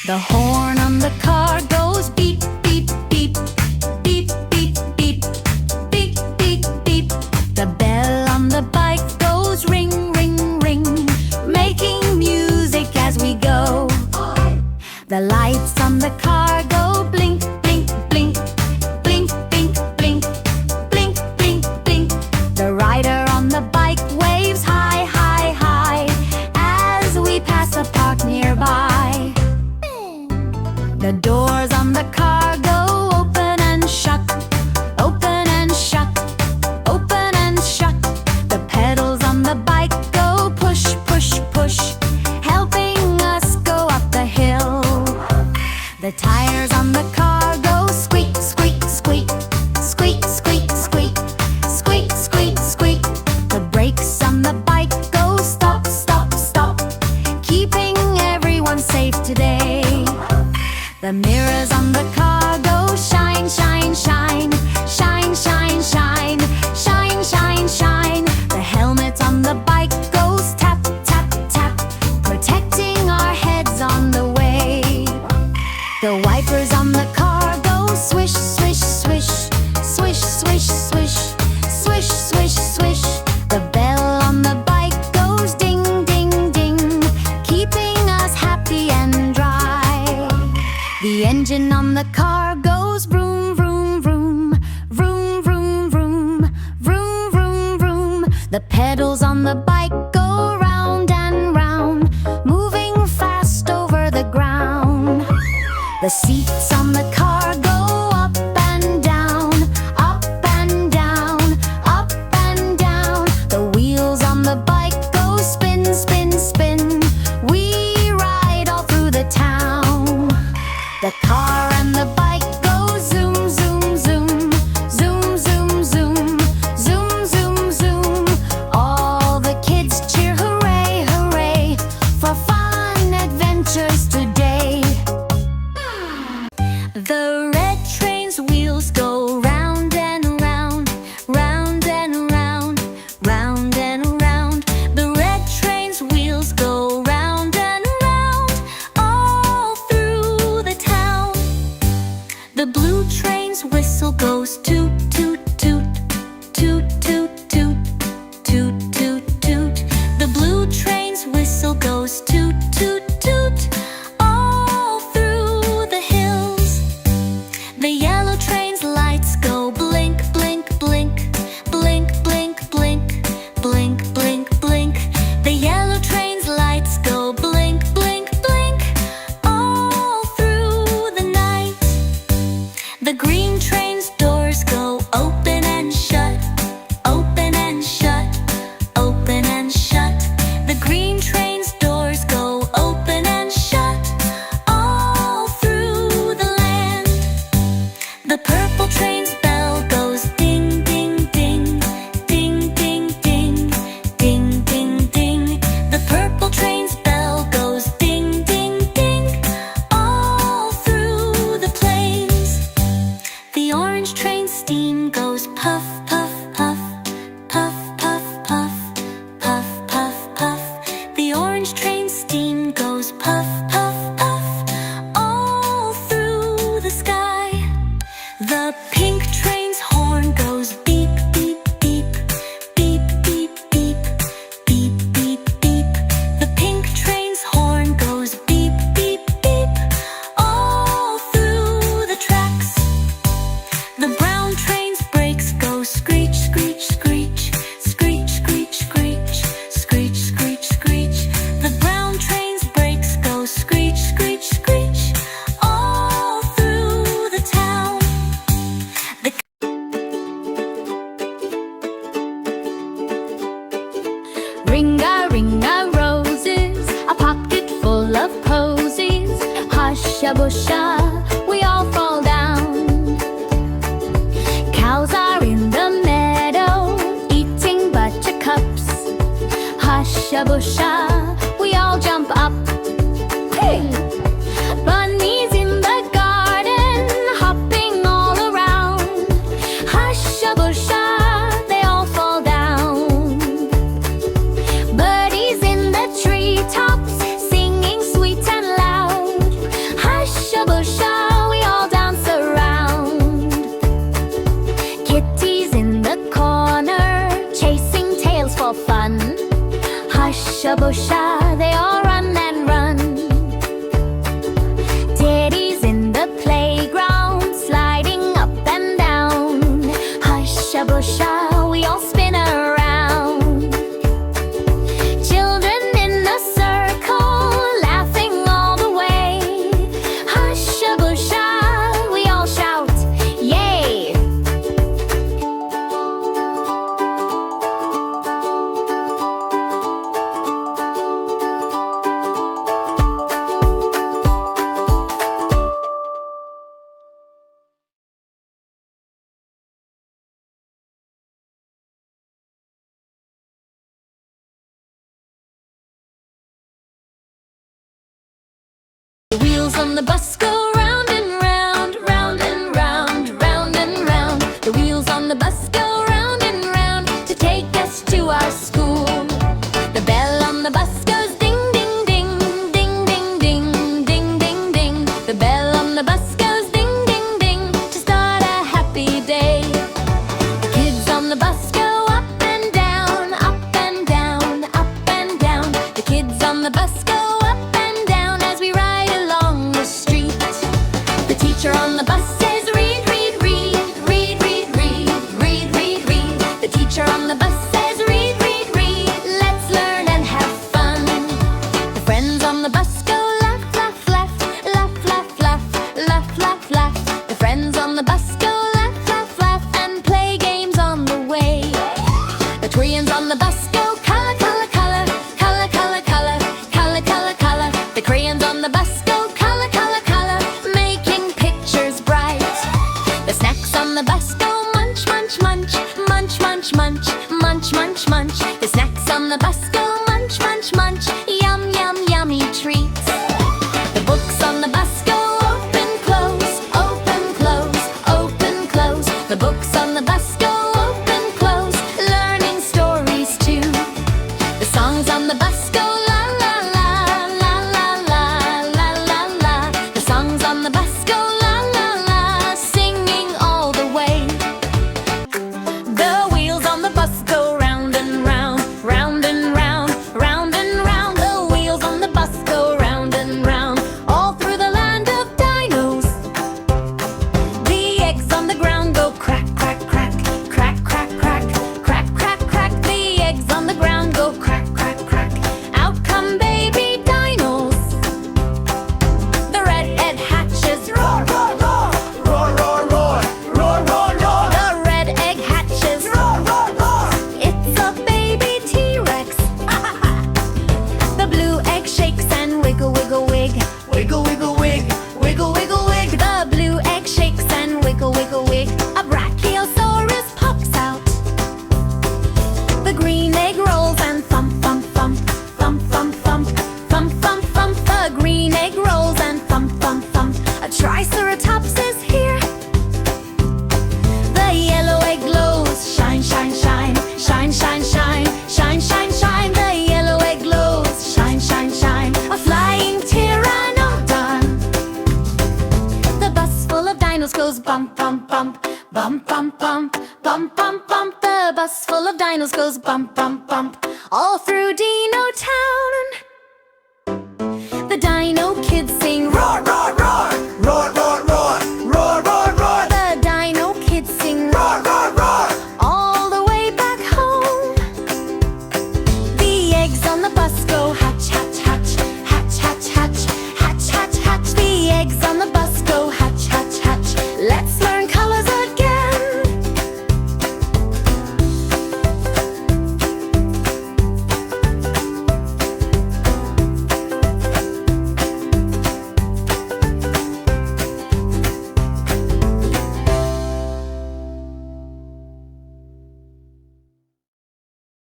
The horn on the car goes beep, beep, beep, beep, beep, beep, beep, beep, beep. The bell on the bike goes ring, ring, ring, making music as we go. The lights on the car go blink, blink, blink, blink, blink, blink, blink, blink, blink. The rider on the bike waves high, high, high as we pass a park nearby. The doors on the car go open and shut, open and shut, open and shut. The pedals on the bike go push, push, push, helping us go up the hill. The tires on the car go squeak, squeak, squeak, squeak, squeak, squeak, squeak, squeak, squeak. The brakes on the bike go stop, stop, stop, keeping everyone safe today. The mirrors on the car go shine, shine, shine, shine, shine, shine, shine, shine, shine. The helmet on the bike goes tap, tap, tap, protecting our heads on the way. The wipers on the car go swish, swish, swish, swish, swish, swish, swish, swish, swish. The bell on the bike goes ding, ding, ding, keeping us happy and dry. The engine on the car goes vroom, vroom, vroom, vroom, vroom, vroom, vroom, vroom, vroom. The pedals on the bike go round and round, moving fast over the ground. The seats on the car go up and down, up and down, up and down. The wheels on the bike go spin, spin, spin. We ride all through the town. The car and the bike go zoom, zoom, zoom, zoom, zoom, zoom, zoom, zoom, zoom. All the kids cheer hooray, hooray for fun adventures today. The red train's wheels go round and round, round and round, round and round. The red train's wheels go round and round, all through the town. The blue train's whistle goes toot, toot, toot, toot, toot, toot, toot, toot, toot. The blue train's whistle goes toot, toot, toot, all through the hills. The yellow train's lights go blink, blink, blink, blink, blink, blink, blink, blink, blink. The yellow train's lights go blink, blink, blink, all through the night. The green train's doors go open and shut, open and shut, open and shut. The green train's doors go open and shut, all through the land. The purple train's bell goes ding, ding, ding, ding, ding, ding, ding, ding, ding. The purple train's bell goes ding, ding, ding, all through the plains. The orange train's steam goes puff, puff, puff, puff, puff, puff, puff, puff, puff. The orange train's steam goes puff, puff, puff, all through the sky. The pink train's horn goes beep, beep, beep, beep, beep, beep, beep, beep, beep. The pink train's horn goes beep, beep, beep, all through the tracks. The brown train's brakes go screech, screech, screech, screech, screech, screech, screech, screech, screech. The brown train's brakes go screech, screech, screech, all through the town. The ring-a, ring-a roses, a pocket full of posies. Hush-a-bush-a, we all fall down. Cows are in the meadow, eating buttercups. Hush-a-bush-a, we all jump up. Hey! Bunnies in the garden, hopping all around. Hush-a-bush-a, they all fall down. Birdies in the treetops, singing sweet and loud. The wheels on the bus go round and round, round and round, round and round. The wheels on the bus go round and round to take us to our school. The bell on the bus goes ding, ding, ding, ding, ding, ding, ding, ding, ding. The bell on the bus goes ding, ding, ding to start a happy day. The kids on the bus go up and down, up and down, up and down. The kids on the bus go up and down as we ride along the street. The teacher on the bus says read, read, read, read, read, read, read, read, read. The teacher on the bus says read, read, read. Let's learn and have fun. The friends on the bus go laugh, laugh, laugh, laugh, laugh, laugh, laugh, laugh, laugh. The friends on the bus go laugh, laugh, laugh and play games on the way. The Koreans on the bus go color, color, color, color, color, color, color, color, color. The crayons on the bus go color, color, color, making pictures bright. The snacks on the bus go munch, munch, munch, munch, munch, munch, munch, munch, munch. The snacks on the bus go munch, munch, munch, yum, yum, yummy treats. The books on the bus go open, close, open, close, open, close. The books on the bus go open, close, learning stories too. The songs on the bus go la la la la la la la la la. The songs on the bus go la la la, singing all the way. The wheels on the bus go round and round, round and round, round and round. The wheels on the bus go round and round, all through the land of dinos. The eggs on the ground go crack, crack, crack, crack, crack, crack, crack, crack, crack. The eggs on the ground go crack, crack, crack. Out come baby dinos. The red egg hatches roar, roar, roar, roar, roar, roar, roar, roar, roar. The red egg hatches roar, roar, roar. It's a baby T-Rex. The blue egg shakes and wiggle, wiggle, wig, wiggle, wiggle, wig, wiggle, wiggle, wig. The blue egg shakes and wiggle, wiggle, wig. A brachiosaurus pops out. The green egg rolls and thump, thump, thump, thump, thump, thump, thump, thump, thump. The green egg rolls and thump, thump, thump. A triceratops is here. The yellow egg glows, shine, shine, shine, shine, shine, shine, shine, shine, shine. The yellow egg glows, shine, shine, shine. A flying pteranodon. The bus full of dinos goes bump, bump, bump, bump, bump, bump, bump, bump, bump. The bus full of dinos goes bump, bump, bump, all through Dino Town. The dino